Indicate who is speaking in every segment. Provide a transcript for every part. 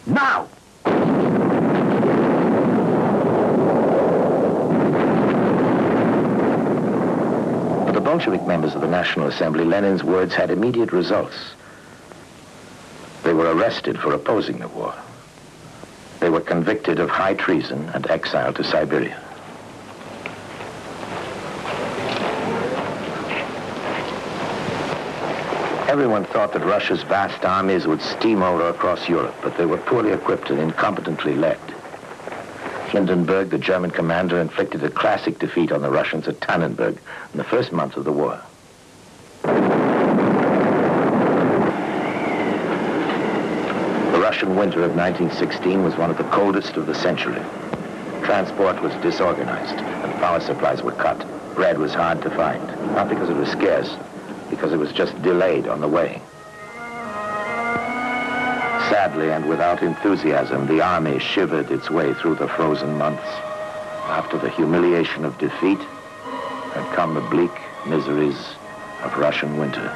Speaker 1: Now! For the Bolshevik members of the National Assembly, Lenin's words had immediate results. They were arrested for opposing the war. They were convicted of high treason and exiled to Siberia. Everyone thought that Russia's vast armies would steamroll across Europe, but they were poorly equipped and incompetently led. Hindenburg, the German commander, inflicted a classic defeat on the Russians at Tannenberg in the first month of the war. The Russian winter of 1916 was one of the coldest of the century. Transport was disorganized and power supplies were cut. Bread was hard to find, not because it was scarce, because it was just delayed on the way. Sadly and without enthusiasm, the army shivered its way through the frozen months. After the humiliation of defeat had come the bleak miseries of Russian winter.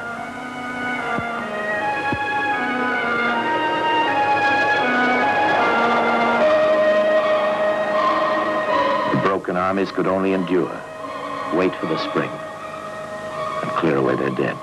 Speaker 1: The broken armies could only endure, wait for the spring, and clear away their dead.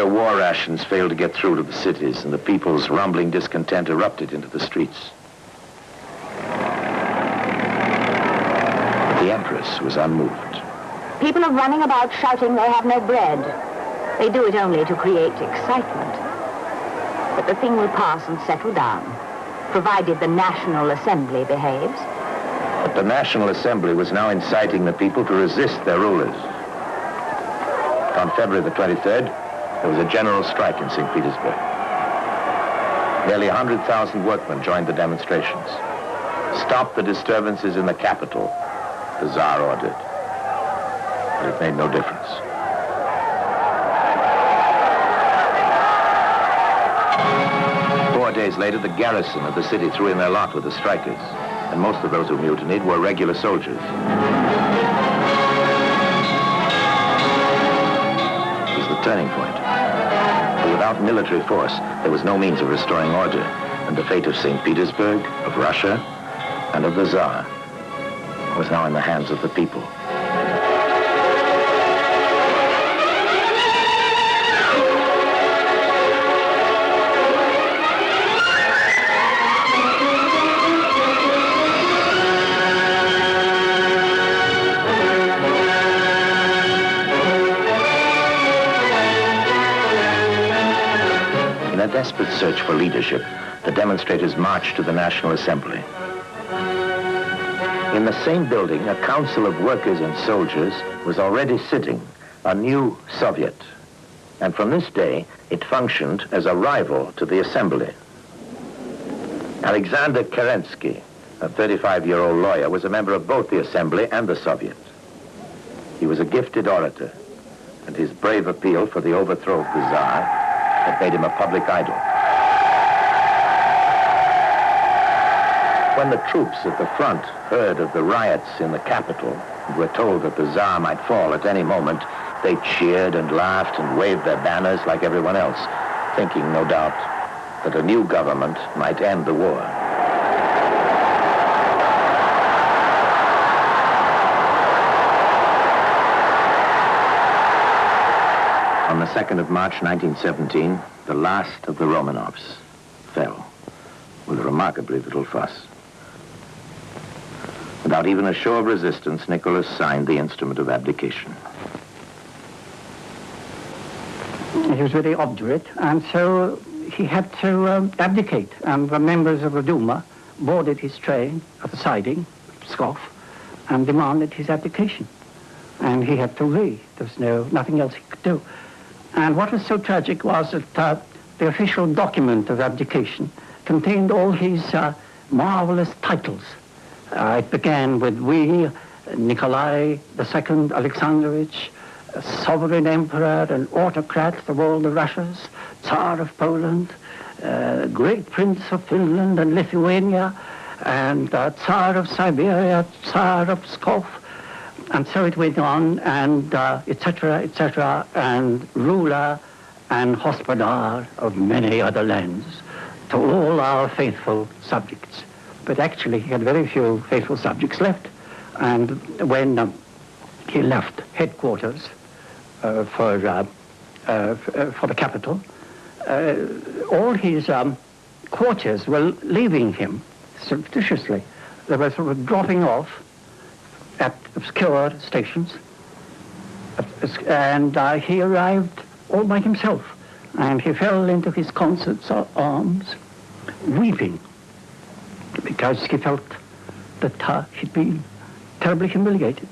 Speaker 1: War rations failed to get through to the cities, and the people's rumbling discontent erupted into the streets. But the Empress was unmoved.
Speaker 2: People are running about shouting they have no bread. They do it only to create excitement. But the thing will pass and settle down, provided the National Assembly behaves.
Speaker 1: But the National Assembly was now inciting the people to resist their rulers. On February the 23rd, there was a general strike in St. Petersburg. Nearly 100,000 workmen joined the demonstrations. Stop the disturbances in the capital, the Tsar ordered. But it made no difference. Four days later, the garrison of the city threw in their lot with the strikers, and most of those who mutinied were regular soldiers. It was the turning point. Without military force, there was no means of restoring order, and the fate of St. Petersburg, of Russia, and of the Tsar was now in the hands of the people. In a desperate search for leadership, the demonstrators marched to the National Assembly. In the same building, a council of workers and soldiers was already sitting, a new Soviet. And from this day, it functioned as a rival to the Assembly. Alexander Kerensky, a 35-year-old lawyer, was a member of both the Assembly and the Soviet. He was a gifted orator, and his brave appeal for the overthrow of the Tsar had made him a public idol. When the troops at the front heard of the riots in the capital and were told that the Tsar might fall at any moment, they cheered and laughed and waved their banners like everyone else, thinking, no doubt, that a new government might end the war. 22nd of March 1917, the last of the Romanovs fell with remarkably little fuss. Without even a show of resistance, Nicholas signed the instrument of abdication.
Speaker 3: He was very obdurate, and so he had to abdicate. And the members of the Duma boarded his train at the siding, Pskov, and demanded his abdication. And he had to leave. There was nothing else he could do. And what was so tragic was that the official document of abdication contained all his marvelous titles. It began with we, Nikolai II Alexandrovich, sovereign emperor and autocrat of all the Russias, Tsar of Poland, great prince of Finland and Lithuania, and Tsar of Siberia, Tsar of Pskov. And so it went on, and etc., and ruler and hospodar of many other lands, to all our faithful subjects. But actually, he had very few faithful subjects left. And when he left headquarters for the capital, all his courtiers were leaving him surreptitiously. They were sort of dropping off at obscure stations, and he arrived all by himself, and he fell into his consort's arms, weeping, because he felt that he'd been terribly humiliated.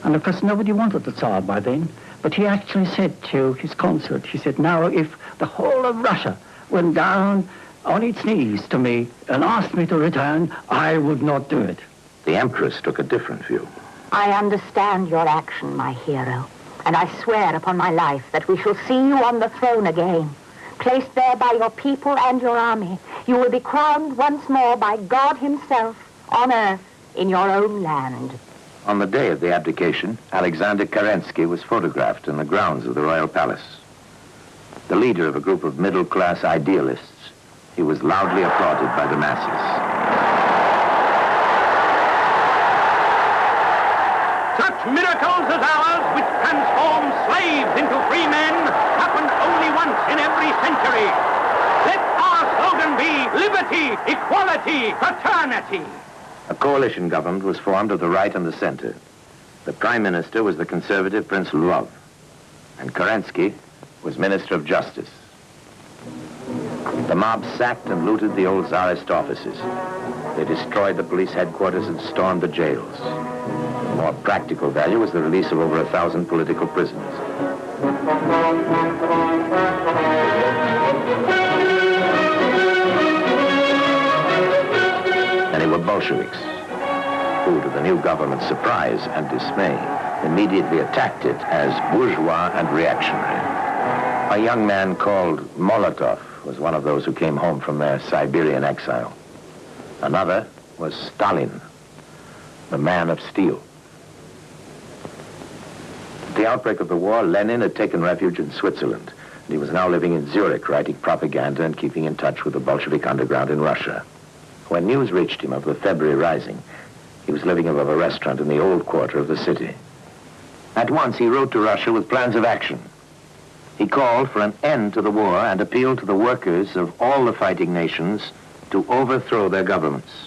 Speaker 3: And of course nobody wanted the Tsar by then, but he actually said to his consort, he said, now if the whole of Russia went down on its knees to me and asked me to return, I would not do it.
Speaker 1: The Empress took a different view.
Speaker 2: I understand your action, my hero, and I swear upon my life that we shall see you on the throne again. Placed there by your people and your army, you will be crowned once more by God himself on earth in your own land.
Speaker 1: On the day of the abdication, Alexander Kerensky was photographed in the grounds of the royal palace. The leader of a group of middle-class idealists, he was loudly applauded by the masses.
Speaker 4: Such miracles as ours, which transform slaves into free men, happen only once in every century. Let our slogan be liberty, equality, fraternity.
Speaker 1: A coalition government was formed of the right and the center. The prime minister was the conservative Prince Lvov, and Kerensky was Minister of Justice. The mob sacked and looted the old Tsarist offices. They destroyed the police headquarters and stormed the jails. The more practical value was the release of over 1,000 political prisoners. Many were Bolsheviks, who, to the new government's surprise and dismay, immediately attacked it as bourgeois and reactionary. A young man called Molotov was one of those who came home from their Siberian exile. Another was Stalin, the man of steel. At the outbreak of the war, Lenin had taken refuge in Switzerland, and he was now living in Zurich, writing propaganda and keeping in touch with the Bolshevik underground in Russia. When news reached him of the February rising, he was living above a restaurant in the old quarter of the city. At once, he wrote to Russia with plans of action. He called for an end to the war and appealed to the workers of all the fighting nations to overthrow their governments.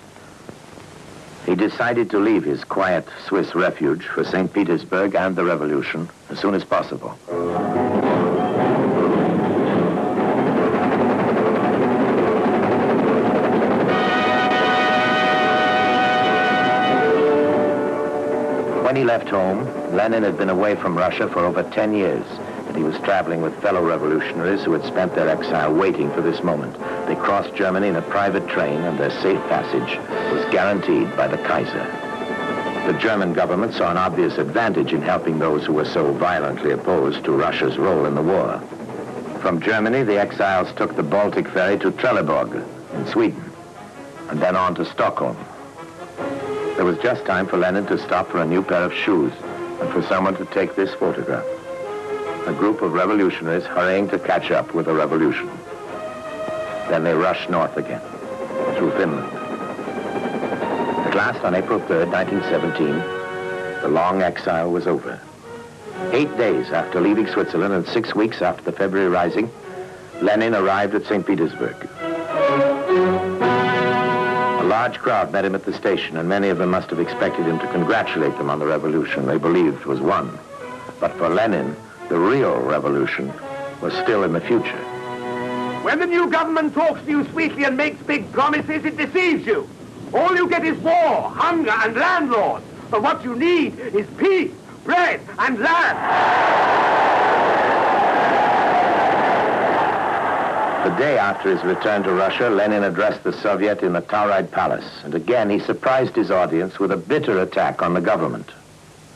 Speaker 1: He decided to leave his quiet Swiss refuge for St. Petersburg and the revolution as soon as possible. When he left home, Lenin had been away from Russia for over 10 years, and he was traveling with fellow revolutionaries who had spent their exile waiting for this moment. They crossed Germany in a private train, and their safe passage was guaranteed by the Kaiser. The German government saw an obvious advantage in helping those who were so violently opposed to Russia's role in the war. From Germany, the exiles took the Baltic ferry to Trelleborg in Sweden, and then on to Stockholm. There was just time for Lenin to stop for a new pair of shoes and for someone to take this photograph. A group of revolutionaries hurrying to catch up with the revolution. Then they rushed north again, through Finland. At last, on April 3rd, 1917, the long exile was over. 8 days after leaving Switzerland and 6 weeks after the February Rising, Lenin arrived at St. Petersburg. A large crowd met him at the station, and many of them must have expected him to congratulate them on the revolution they believed was won. But for Lenin, the real revolution was still in the future.
Speaker 4: When the new government talks to you sweetly and makes big promises, it deceives you. All you get is war, hunger, and landlords. But what you need is peace, bread, and land.
Speaker 1: The day after his return to Russia, Lenin addressed the Soviet in the Tauride Palace, and again he surprised his audience with a bitter attack on the government.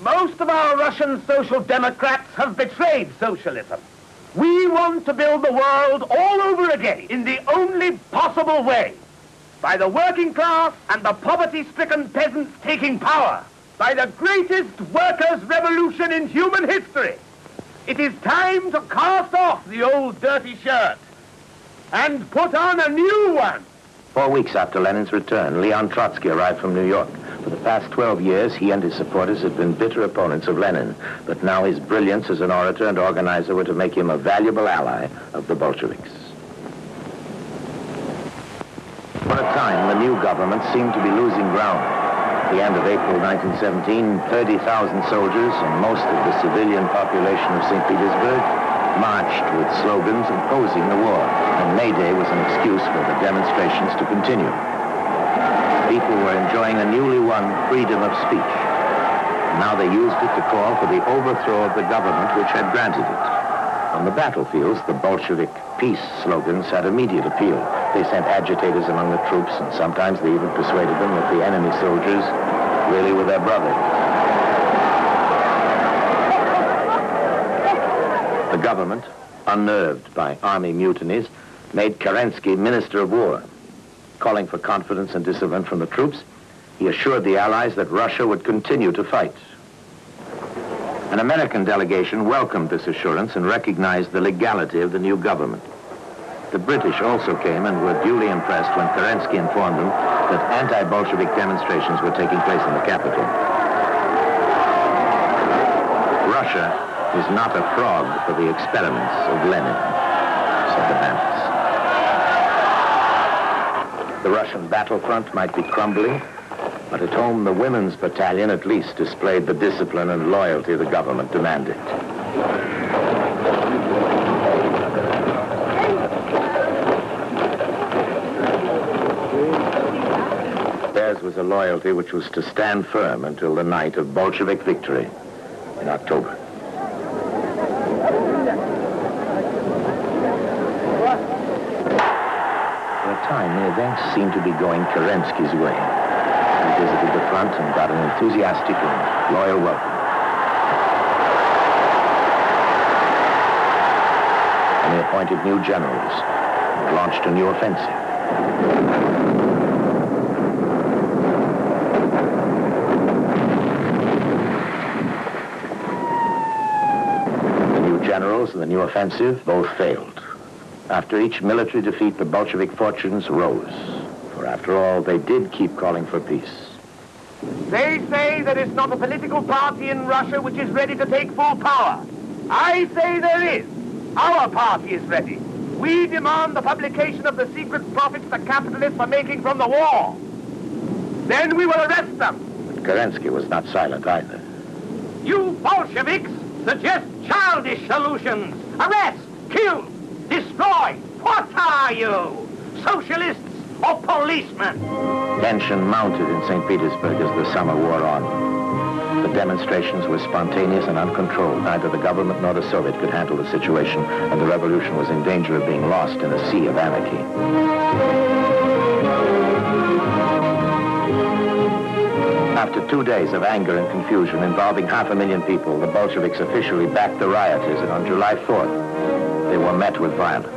Speaker 4: Most of our Russian social democrats have betrayed socialism. We want to build the world all over again in the only possible way. By the working class and the poverty-stricken peasants taking power. By the greatest workers' revolution in human history. It is time to cast off the old dirty shirt and put on a new one.
Speaker 1: 4 weeks after Lenin's return, Leon Trotsky arrived from New York. For the past 12 years, he and his supporters had been bitter opponents of Lenin, but now his brilliance as an orator and organizer were to make him a valuable ally of the Bolsheviks. For a time, the new government seemed to be losing ground. At the end of April 1917, 30,000 soldiers and most of the civilian population of St. Petersburg marched with slogans opposing the war, and May Day was an excuse for the demonstrations to continue. People were enjoying a newly won freedom of speech. Now they used it to call for the overthrow of the government which had granted it. On the battlefields, the Bolshevik peace slogans had immediate appeal. They sent agitators among the troops, and sometimes they even persuaded them that the enemy soldiers really were their brothers. The government, unnerved by army mutinies, made Kerensky Minister of War. Calling for confidence and discipline from the troops, he assured the Allies that Russia would continue to fight. An American delegation welcomed this assurance and recognized the legality of the new government. The British also came and were duly impressed when Kerensky informed them that anti-Bolshevik demonstrations were taking place in the capital. Russia is not a frog for the experiments of Lenin, said the bandits. The Russian battlefront might be crumbling, but at home the women's battalion at least displayed the discipline and loyalty the government demanded. Theirs was a loyalty which was to stand firm until the night of Bolshevik victory in October. For a time, the events seemed to be going Kerensky's way. He visited the front and got an enthusiastic and loyal welcome. And he appointed new generals and launched a new offensive. The new generals and the new offensive both failed. After each military defeat, the Bolshevik fortunes rose. For after all, they did keep calling for peace.
Speaker 4: They say there is not a political party in Russia which is ready to take full power. I say there is. Our party is ready. We demand the publication of the secret profits the capitalists are making from the war. Then we will arrest them.
Speaker 1: But Kerensky was not silent either.
Speaker 4: You Bolsheviks suggest childish solutions. Arrest, kill, destroy. What are you? Socialists or policemen?
Speaker 1: Tension mounted in St. Petersburg as the summer wore on. The demonstrations were spontaneous and uncontrolled. Neither the government nor the Soviet could handle the situation, and the revolution was in danger of being lost in a sea of anarchy. After 2 days of anger and confusion involving 500,000 people, the Bolsheviks officially backed the rioters, and on July 4th, they were met with violence.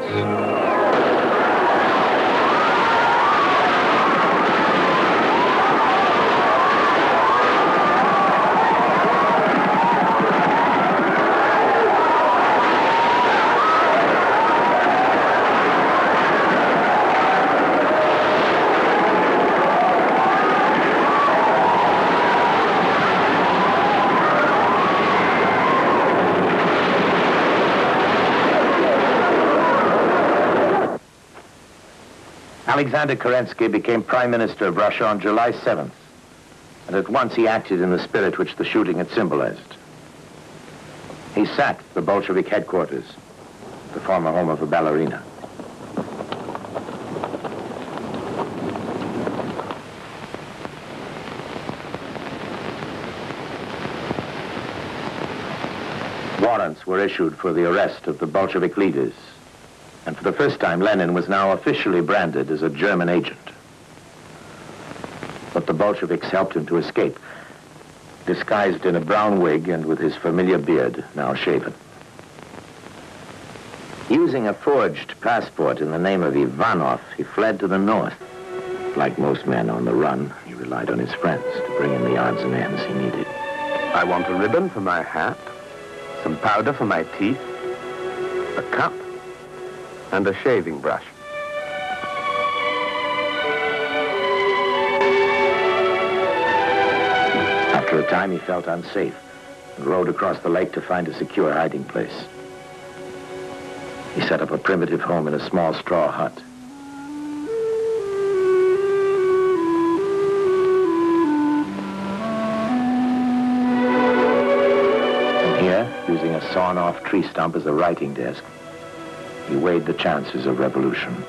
Speaker 1: Alexander Kerensky became Prime Minister of Russia on July 7th, and at once he acted in the spirit which the shooting had symbolized. He sacked the Bolshevik headquarters, the former home of a ballerina. Warrants were issued for the arrest of the Bolshevik leaders, and for the first time Lenin was now officially branded as a German agent. But the Bolsheviks helped him to escape, disguised in a brown wig and with his familiar beard now shaven. Using a forged passport in the name of Ivanov, he fled to the north. Like most men on the run, he relied on his friends to bring in the odds and ends he needed.
Speaker 5: I want a ribbon for my hat, some powder for my teeth, a cup, and a shaving brush.
Speaker 1: After a time, he felt unsafe and rowed across the lake to find a secure hiding place. He set up a primitive home in a small straw hut. And here, using a sawn-off tree stump as a writing desk, he weighed the chances of revolution.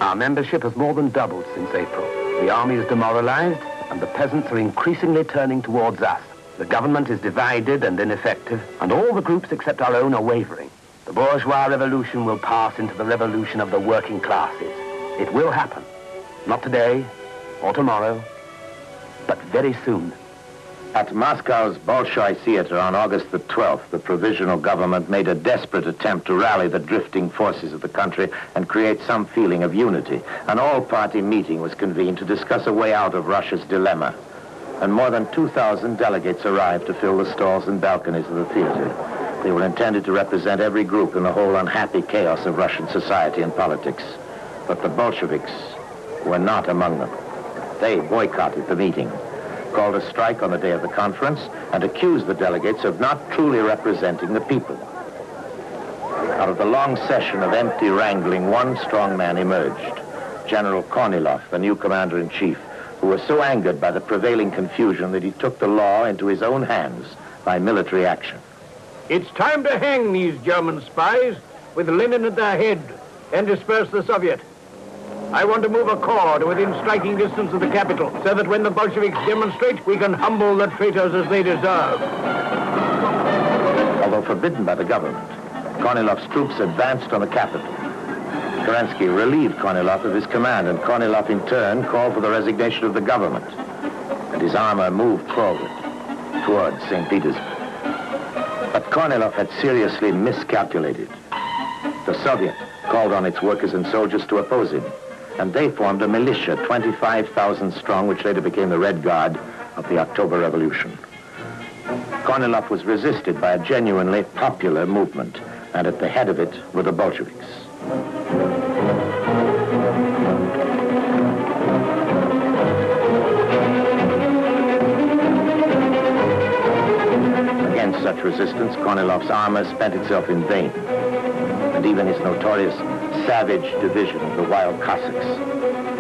Speaker 5: Our membership has more than doubled since April. The army is demoralized, and the peasants are increasingly turning towards us. The government is divided and ineffective, and all the groups except our own are wavering. The bourgeois revolution will pass into the revolution of the working classes. It will happen. Not today or tomorrow, but very soon.
Speaker 1: At Moscow's Bolshoi Theater on August the 12th, the provisional government made a desperate attempt to rally the drifting forces of the country and create some feeling of unity. An all-party meeting was convened to discuss a way out of Russia's dilemma. And more than 2,000 delegates arrived to fill the stalls and balconies of the theater. They were intended to represent every group in the whole unhappy chaos of Russian society and politics. But the Bolsheviks were not among them. They boycotted the meeting, called a strike on the day of the conference, and accused the delegates of not truly representing the people. Out of the long session of empty wrangling, one strong man emerged, General Kornilov, the new commander-in-chief, who was so angered by the prevailing confusion that he took the law into his own hands by military action.
Speaker 4: It's time to hang these German spies with Lenin at their head and disperse the Soviet. I want to move a corps to within striking distance of the capital, so that when the Bolsheviks demonstrate, we can humble the traitors as they deserve.
Speaker 1: Although forbidden by the government, Kornilov's troops advanced on the capital. Kerensky relieved Kornilov of his command, and Kornilov in turn called for the resignation of the government. And his armor moved forward towards St. Petersburg. But Kornilov had seriously miscalculated. The Soviet called on its workers and soldiers to oppose him, and they formed a militia, 25,000 strong, which later became the Red Guard of the October Revolution. Kornilov was resisted by a genuinely popular movement, and at the head of it were the Bolsheviks. Against such resistance, Kornilov's armor spent itself in vain, and even his notorious savage division of the Wild Cossacks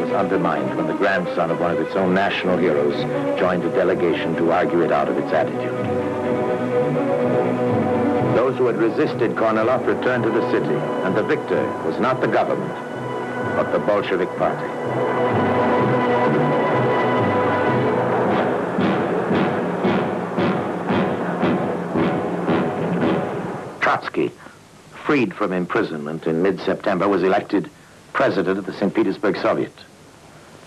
Speaker 1: was undermined when the grandson of one of its own national heroes joined a delegation to argue it out of its attitude. Those who had resisted Kornilov returned to the city, and the victor was not the government, but the Bolshevik Party. Trotsky, freed from imprisonment in mid-September, was elected president of the St. Petersburg Soviet.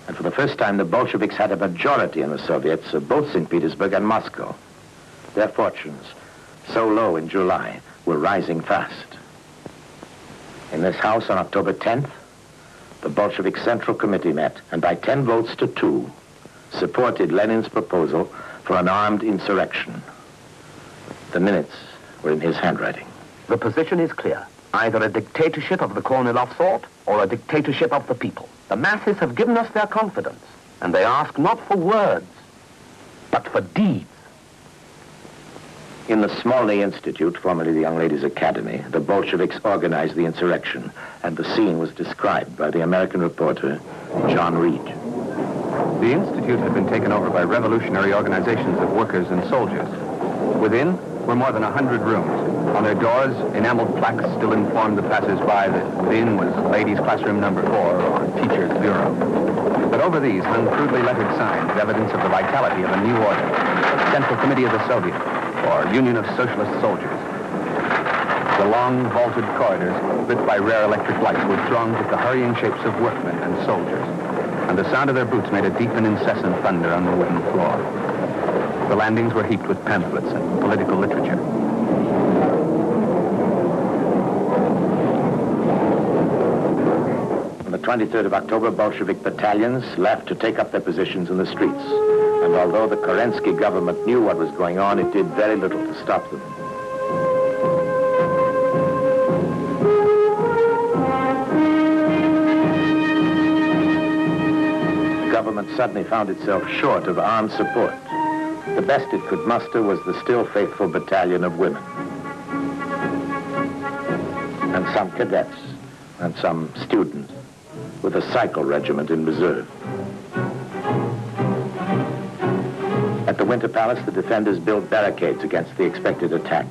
Speaker 1: And for the first time, the Bolsheviks had a majority in the Soviets of both St. Petersburg and Moscow. Their fortunes, so low in July, were rising fast. In this house on October 10th, the Bolshevik Central Committee met, and by 10 votes to 2, supported Lenin's proposal for an armed insurrection. The minutes were in his handwriting.
Speaker 5: The position is clear. Either a dictatorship of the Kornilov sort or a dictatorship of the people. The masses have given us their confidence, and they ask not for words, but for deeds.
Speaker 1: In the Smolny Institute, formerly the Young Ladies' Academy, the Bolsheviks organized the insurrection, and the scene was described by the American reporter, John Reed.
Speaker 6: The Institute had been taken over by revolutionary organizations of workers and soldiers. Within were more than 100 rooms. On their doors, enameled plaques still informed the passers-by that within was Ladies' Classroom Number 4 or Teacher's Bureau. But over these hung crudely lettered signs, evidence of the vitality of a new order, Central Committee of the Soviet, or Union of Socialist Soldiers. The long, vaulted corridors, lit by rare electric lights, were thronged with the hurrying shapes of workmen and soldiers, and the sound of their boots made a deep and incessant thunder on the wooden floor. The landings were heaped with pamphlets and political literature.
Speaker 1: On the 23rd of October, Bolshevik battalions left to take up their positions in the streets. And although the Kerensky government knew what was going on, it did very little to stop them. The government suddenly found itself short of armed support. The best it could muster was the still faithful battalion of women. And some cadets, and some students, with a cycle regiment in reserve. At the Winter Palace, the defenders built barricades against the expected attack.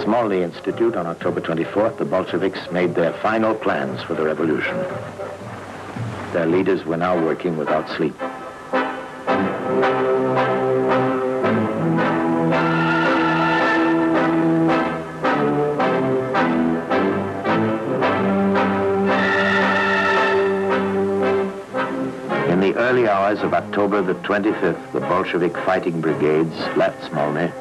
Speaker 1: Smolny Institute on October 24th, the Bolsheviks made their final plans for the revolution. Their leaders were now working without sleep. In the early hours of October the 25th, the Bolshevik fighting brigades left Smolny